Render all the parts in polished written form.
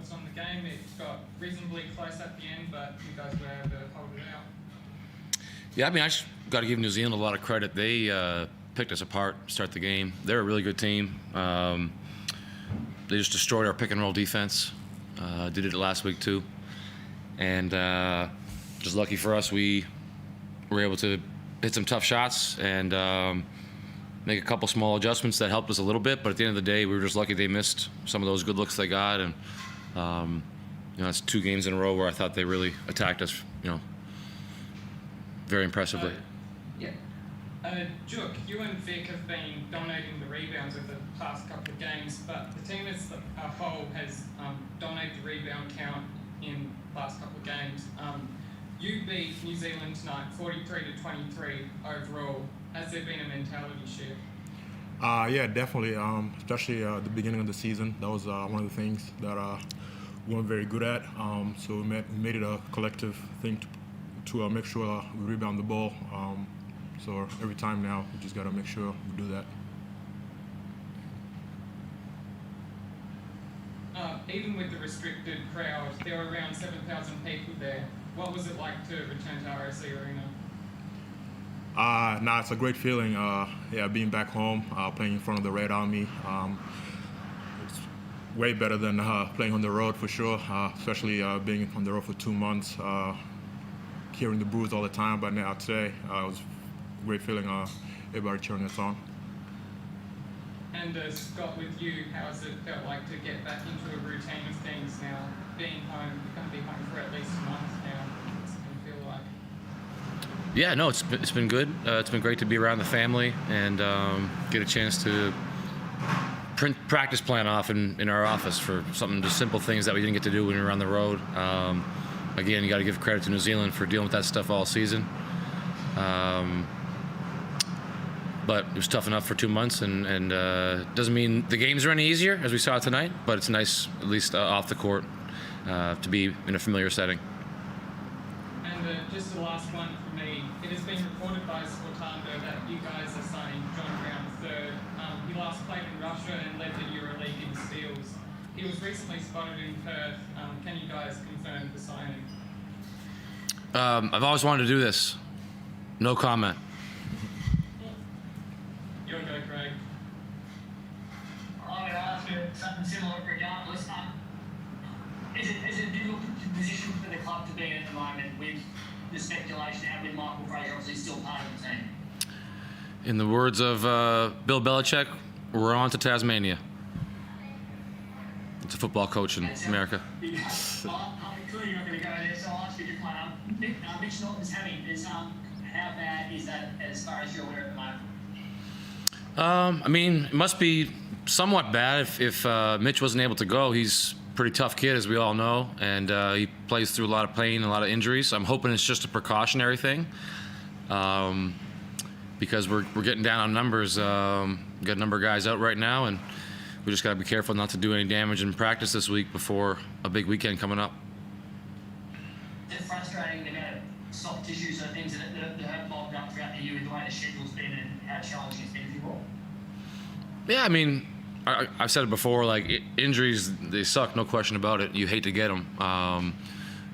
thoughts on the game? It got reasonably close at the end, but you guys were able to hold it out. Yeah, I mean, I just got to give New Zealand a lot of credit. They picked us apart, start the game. They're a really good team. They just destroyed our pick and roll defense. Did it last week too. And just lucky for us, we were able to hit some tough shots and make a couple small adjustments that helped us a little bit. But at the end of the day, we were just lucky they missed some of those good looks they got. And it's 2 games in a row where I thought they really attacked us, very impressively. Majok, you and Vic have been dominating the rebounds over the past couple of games, but the team as a whole has dominated the rebound count in the last couple of games. You beat New Zealand tonight 43-23 overall. Has there been a mentality shift? Yeah, definitely. Especially the beginning of the season, that was one of the things that we weren't very good at. So we made it a collective thing to make sure we rebound the ball. So every time now, we just got to make sure we do that. Even with the restricted crowd, there were around 7,000 people there. What was it like to return to RSC Arena? It's a great feeling. Being back home, playing in front of the Red Army. It's way better than playing on the road for sure, especially being on the road for 2 months, hearing the Bruise all the time. But now today, it was a great feeling, everybody cheering us on. And Scott, with you, how has it felt like to get back into a routine of things now? Being home, you're going to be home for at least a month now. What's it going to feel like? Yeah, no, it's been good. It's been great to be around the family and get a chance to print practice plan off in our office for something, just simple things that we didn't get to do when we were on the road. Again, you got to give credit to New Zealand for dealing with that stuff all season. But it was tough enough for 2 months, and doesn't mean the games are any easier, as we saw tonight, but it's nice, at least off the court, to be in a familiar setting. And just the last one for me. It has been reported by Sportando that you guys are signing John Brown III. He last played in Russia and led the EuroLeague in steals. He was recently spotted in Perth. Can you guys confirm the signing? I've always wanted to do this. No comment. You'll go, Craig. I'm going to ask you something similar regardless. Is it a difficult position for the club to be in at the moment with the speculation and with Michael Fraser obviously still part of the team? In the words of Bill Belichick, we're on to Tasmania. It's a football coach in America. Clearly you're not going to go there, so I'll ask you a different one. Mitch Norton's having this. How bad is that as far as you're aware at the moment? I mean, it must be somewhat bad if Mitch wasn't able to go. He's a pretty tough kid, as we all know, and he plays through a lot of pain and a lot of injuries. I'm hoping it's just a precautionary thing because we're getting down on numbers. We've got a number of guys out right now, and we just got to be careful not to do any damage in practice this week before a big weekend coming up. Is it frustrating the amount of soft tissues and things that have bobbed up throughout the year with the way the schedule's been and how challenging it's been for you all? Yeah, I mean, I've said it before, like, injuries, they suck, no question about it. You hate to get them.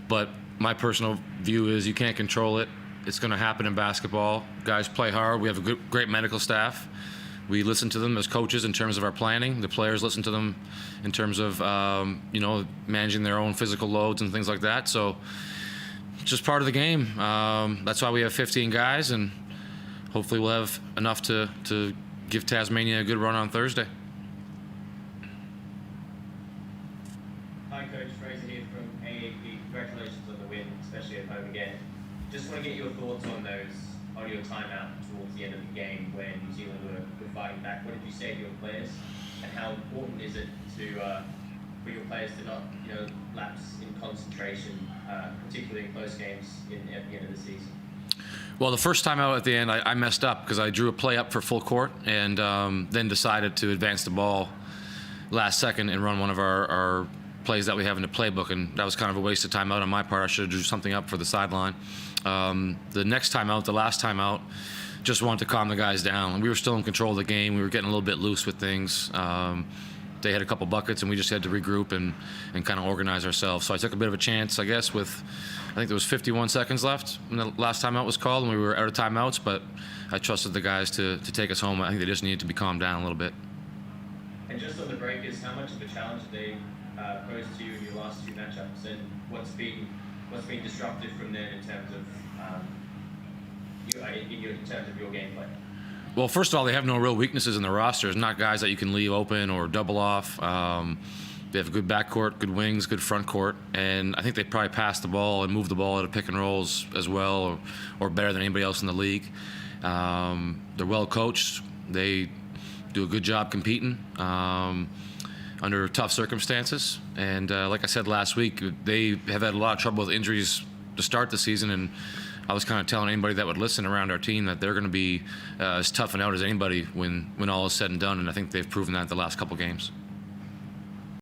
But my personal view is you can't control it. It's going to happen in basketball. Guys play hard. We have a great medical staff. We listen to them as coaches in terms of our planning. The players listen to them in terms of, managing their own physical loads and things like that. So it's just part of the game. That's why we have 15 guys, and hopefully we'll have enough to give Tasmania a good run on Thursday. Hi, Coach. Fraser here from AAP. Congratulations on the win, especially at home again. Just want to get your thoughts on your timeout towards the end of the game when New Zealand were fighting back. What did you say to your players, and how important is it for your players to not, lapse in concentration, particularly in close games at the end of the season? Well, the first time out at the end, I messed up because I drew a play up for full court and then decided to advance the ball last second and run one of our plays that we have in the playbook, and that was kind of a waste of time out on my part. I should have drew something up for the sideline. The next time out, the last time out, just wanted to calm the guys down. We were still in control of the game. We were getting a little bit loose with things. they had a couple buckets, and we just had to regroup and kind of organize ourselves. So I took a bit of a chance, I guess, with I think there was 51 seconds left when the last timeout was called, and we were out of timeouts. But I trusted the guys to take us home. I think they just needed to be calmed down a little bit. And just on the breakers, how much of a challenge did they pose to you in your last two matchups, and what's been disruptive from them in terms of in terms of your gameplay? Well, first of all, they have no real weaknesses in the roster. There's not guys that you can leave open or double off. They have a good backcourt, good wings, good front court, and I think they probably pass the ball and move the ball out of pick and rolls as well, or better than anybody else in the league. They're well coached. They do a good job competing under tough circumstances. And like I said last week, they have had a lot of trouble with injuries to start the season, and I was kind of telling anybody that would listen around our team that they're going to be as tough and out as anybody when all is said and done, and I think they've proven that the last couple games.